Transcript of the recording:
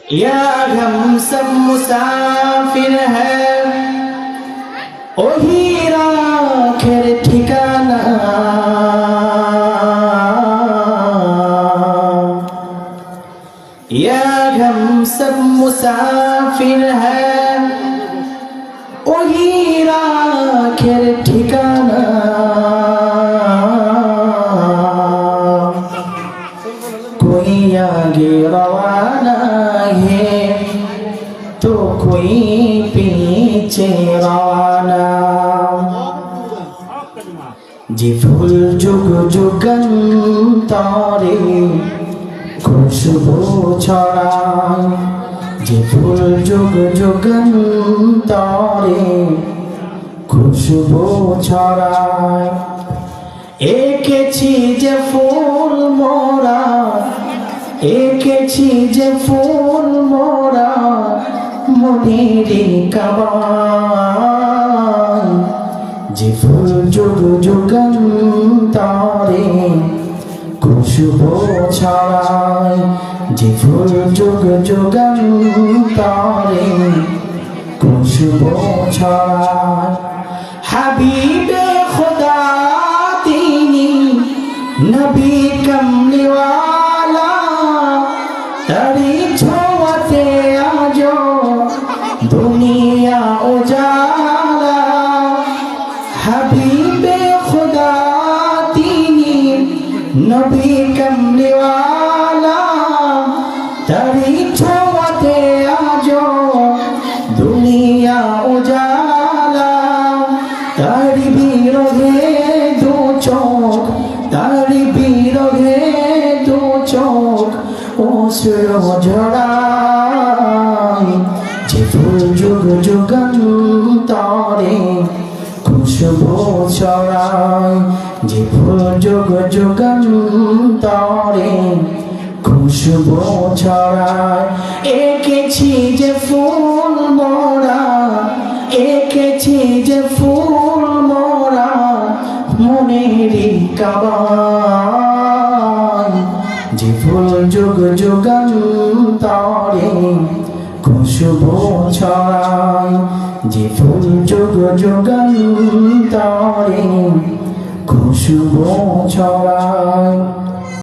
या हम सब मुसाफिर है ওহি রাখের ঠিকানা या हम सब मुसाफिर है ওহি রাখের ঠিকানা कोई आगे रवाना है तो कोई पीछे रवाना जी फूल जुग जुगंतरे खुशबू ছড়ায় जी फूल जुग जुगंतरे खुशबू ছড়ায় এঁকেছি যে ফুল মোরা এঁকেছি যে ফুল মোরা মনের কাবায় যে ফুল যুগ যুগান্তরে খুশবু ছড়ায় যে ফুল যুগ যুগান্তরে খুশবু ছড়ায় হাবিবে খোদা তিনি নবী কমলিওয়ালা তারি ছোঁয়াতে আজ দুনিয়া উজালা হাবিবে খুদা তিনি নবী কমলিওয়ালা তারি ছোঁয়াতে আজ দুনিয়া উজালা তারি বিরহে দু চোখ তারি বিরহে দু চোখ অশ্রু ঝরায় যে ফুল যুগ যুগান্তরে খুশবু ছড়ায় যে ফুল যুগ যুগান্তরে খুশবু ছড়ায় এঁকেছি যে ফুল মোরা এঁকেছি যে ফুল মোরা মনের কাবায় যে ফুল যুগ যুগান্তরে খুশবু ছড়ায় যে ফুল যুগ যুগান্তরে খুশবু ছড়ায়